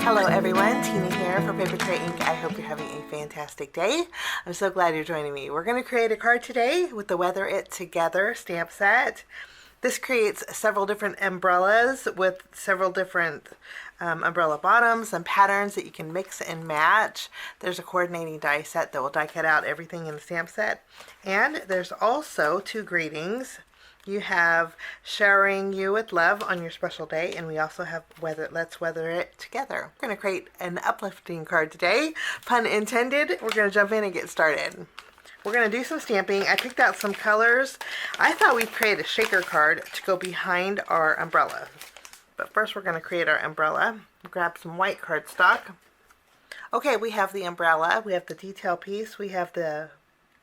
Hello everyone, Tina here for Papertrey Ink. I hope you're having a fantastic day. I'm so glad you're joining me. We're going to create a card today with the Weather It Together stamp set. This creates several different umbrellas with several different umbrella bottoms and patterns that you can mix and match. There's a coordinating die set that will die cut out everything in the stamp set. And there's also two greetings. You have showering you with love on your special day, and we also have let's weather it together. We're going to create an uplifting card today, pun intended. We're going to jump in and get started. We're going to do some stamping. I picked out some colors. I thought we'd create a shaker card to go behind our umbrella. But first we're going to create our umbrella. Grab some white cardstock. Okay, we have the umbrella, we have the detail piece, we have the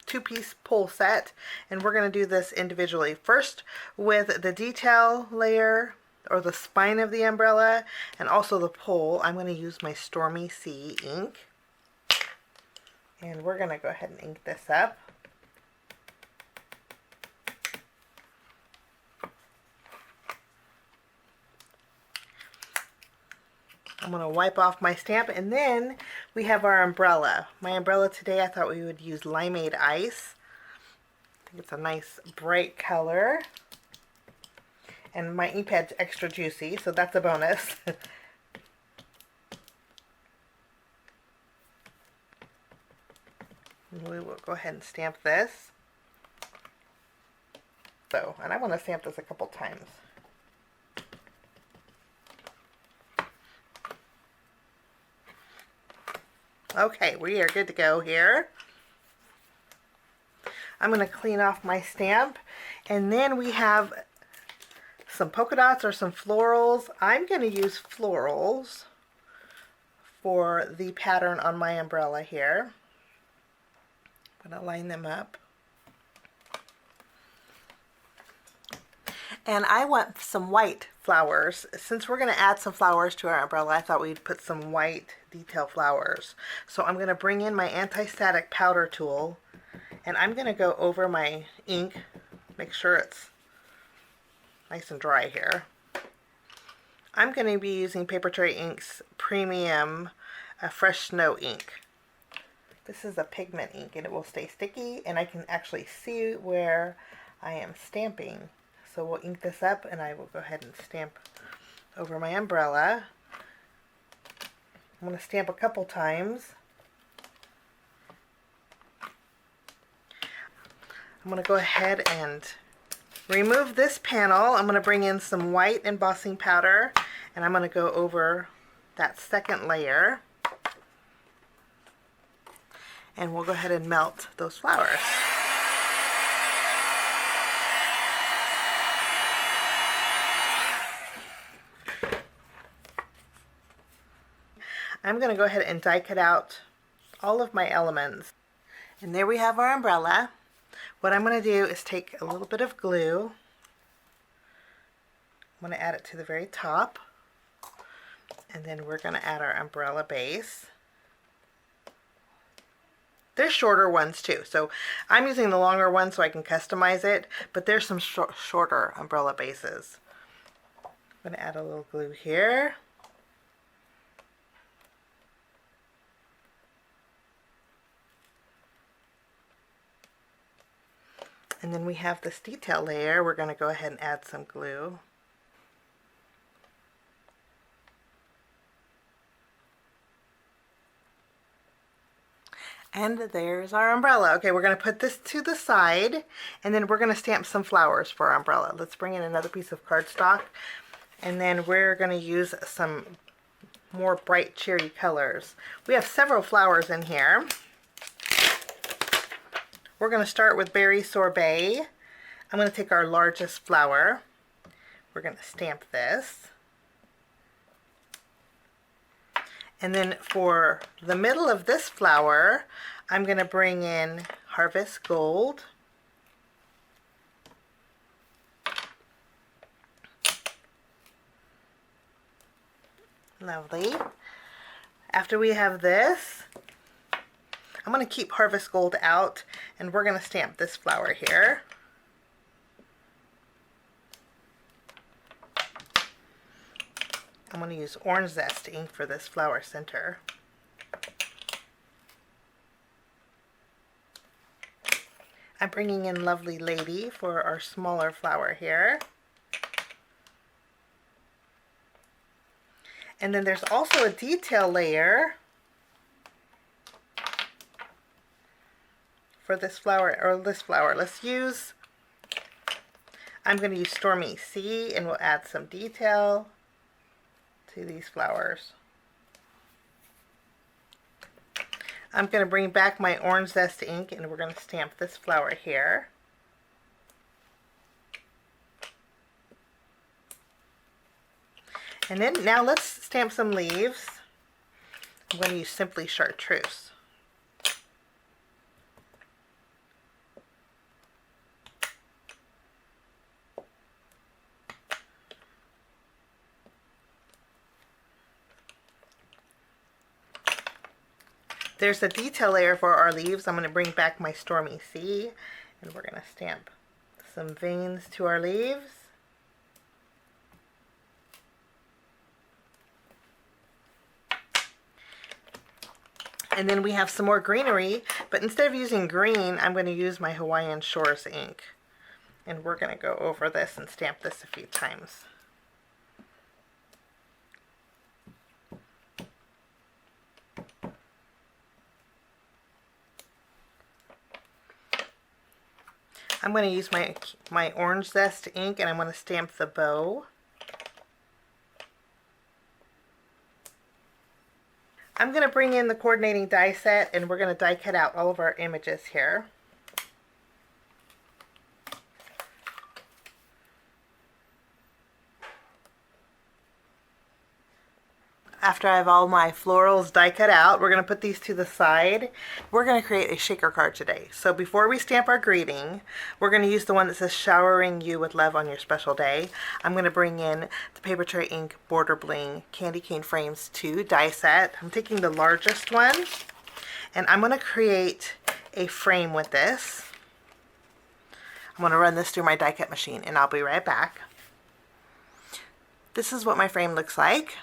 two-piece pull set, and we're going to do this individually. First with the detail layer or the spine of the umbrella and also the pull. I'm going to use my Stormy Sea ink, and we're going to go ahead and ink this up. I'm going to wipe off my stamp, and then we have our umbrella. My umbrella today, I thought we would use Limeade Ice. I think it's a nice bright color. And my ink pad's extra juicy, so that's a bonus. We will go ahead and stamp this. So, and I want to stamp this a couple times. Okay, we are good to go here. I'm going to clean off my stamp, and then we have some polka dots or some florals. I'm going to use florals for the pattern on my umbrella here. I'm going to line them up. And I want some white flowers. Since we're going to add some flowers to our umbrella, I thought we'd put some white detail flowers. So I'm going to bring in my anti-static powder tool, and I'm going to go over my ink, make sure it's nice and dry here. I'm going to be using Papertrey Ink's Premium Fresh Snow ink. This is a pigment ink, and it will stay sticky, and I can actually see where I am stamping. So we'll ink this up, and I will go ahead and stamp over my umbrella. I'm going to stamp a couple times. I'm going to go ahead and remove this panel. I'm going to bring in some white embossing powder, and I'm going to go over that second layer. And we'll go ahead and melt those flowers. I'm going to go ahead and die cut out all of my elements. And there we have our umbrella. What I'm going to do is take a little bit of glue. I'm going to add it to the very top. And then we're going to add our umbrella base. There's shorter ones too. So I'm using the longer one so I can customize it. But there's some shorter umbrella bases. I'm going to add a little glue here. And then we have this detail layer. We're going to go ahead and add some glue. And there's our umbrella. Okay, we're going to put this to the side, and then we're going to stamp some flowers for our umbrella. Let's bring in another piece of cardstock, and then we're going to use some more bright cheery colors. We have several flowers in here. We're going to start with Berry Sorbet. I'm going to take our largest flower. We're going to stamp this. And then for the middle of this flower, I'm going to bring in Harvest Gold. Lovely. After we have this, I'm going to keep Harvest Gold out, and we're going to stamp this flower here. I'm going to use orange zest ink for this flower center. I'm bringing in Lovely Lady for our smaller flower here. And then there's also a detail layer for this flower, or this flower. I'm going to use Stormy Sea, and we'll add some detail to these flowers. I'm going to bring back my orange zest ink, and we're going to stamp this flower here. And then now let's stamp some leaves. I'm going to use Simply Chartreuse. There's a detail layer for our leaves. I'm going to bring back my Stormy Sea, and we're going to stamp some veins to our leaves. And then we have some more greenery, but instead of using green, I'm going to use my Hawaiian Shores ink. And we're going to go over this and stamp this a few times. I'm going to use my orange zest ink, and I'm going to stamp the bow. I'm going to bring in the coordinating die set, and we're going to die cut out all of our images here. After I have all my florals die cut out, we're going to put these to the side. We're going to create a shaker card today. So before we stamp our greeting, we're going to use the one that says showering you with love on your special day. I'm going to bring in the Papertrey ink Border Bling Candy Cane Frames 2 die set. I'm taking the largest one, and I'm going to create a frame with this. I'm going to run this through my die cut machine, and I'll be right back. This is what my frame looks like.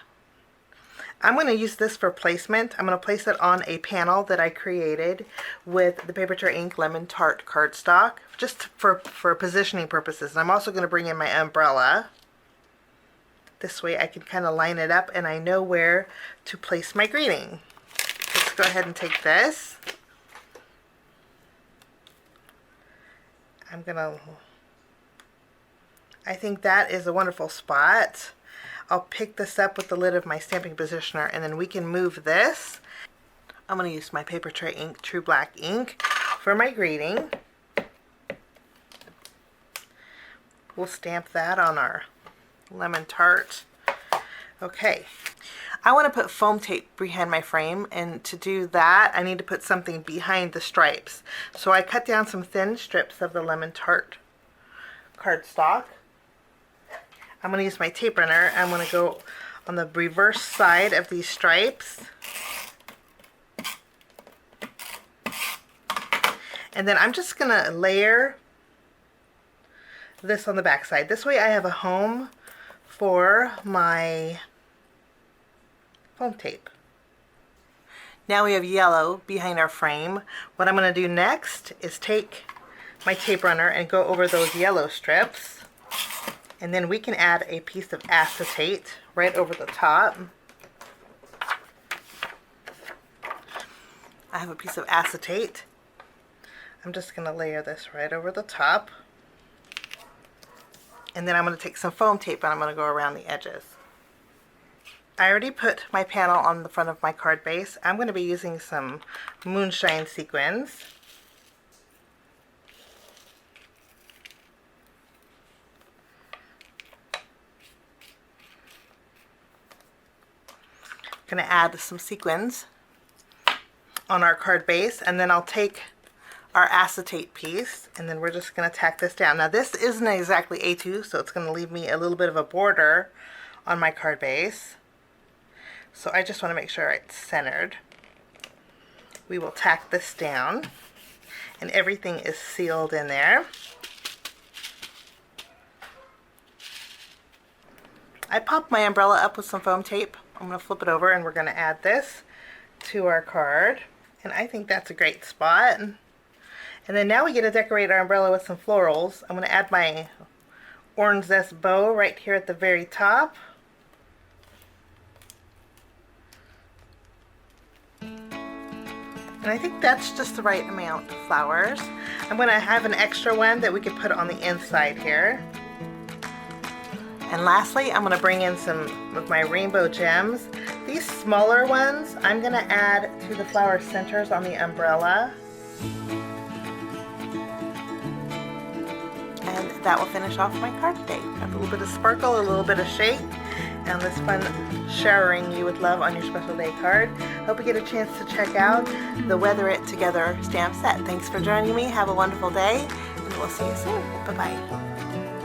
I'm going to use this for placement. I'm going to place it on a panel that I created with the Papertrey ink Lemon Tart cardstock, just for positioning purposes. And I'm also going to bring in my umbrella. This way I can kind of line it up, and I know where to place my greeting. Let's go ahead and take this. I think that is a wonderful spot. I'll pick this up with the lid of my stamping positioner, and then we can move this. I'm going to use my Papertrey ink True Black ink for my greeting. We'll stamp that on our Lemon Tart. Okay, I want to put foam tape behind my frame, and to do that I need to put something behind the stripes. So I cut down some thin strips of the Lemon Tart cardstock. I'm going to use my tape runner. I'm going to go on the reverse side of these stripes. And then I'm just going to layer this on the back side. This way I have a home for my foam tape. Now we have yellow behind our frame. What I'm going to do next is take my tape runner and go over those yellow strips. And then we can add a piece of acetate right over the top. I have a piece of acetate. I'm just going to layer this right over the top. And then I'm going to take some foam tape, and I'm going to go around the edges. I already put my panel on the front of my card base. I'm going to be using some Moonshine Sequins. Going to add some sequins on our card base, and then I'll take our acetate piece, and then we're just going to tack this down. Now this isn't exactly A2, so it's going to leave me a little bit of a border on my card base. So I just want to make sure it's centered. We will tack this down, and everything is sealed in there. I popped my umbrella up with some foam tape. I'm going to flip it over and we're going to add this to our card. And I think that's a great spot. And then now we get to decorate our umbrella with some florals. I'm going to add my orange zest bow right here at the very top. And I think that's just the right amount of flowers. I'm going to have an extra one that we could put on the inside here. And lastly, I'm going to bring in some of my rainbow gems. These smaller ones, I'm going to add to the flower centers on the umbrella. And that will finish off my card today. A little bit of sparkle, a little bit of shake, and this fun showering you with love on your special day card. Hope you get a chance to check out the Weather It Together stamp set. Thanks for joining me. Have a wonderful day, and we'll see you soon. Bye-bye.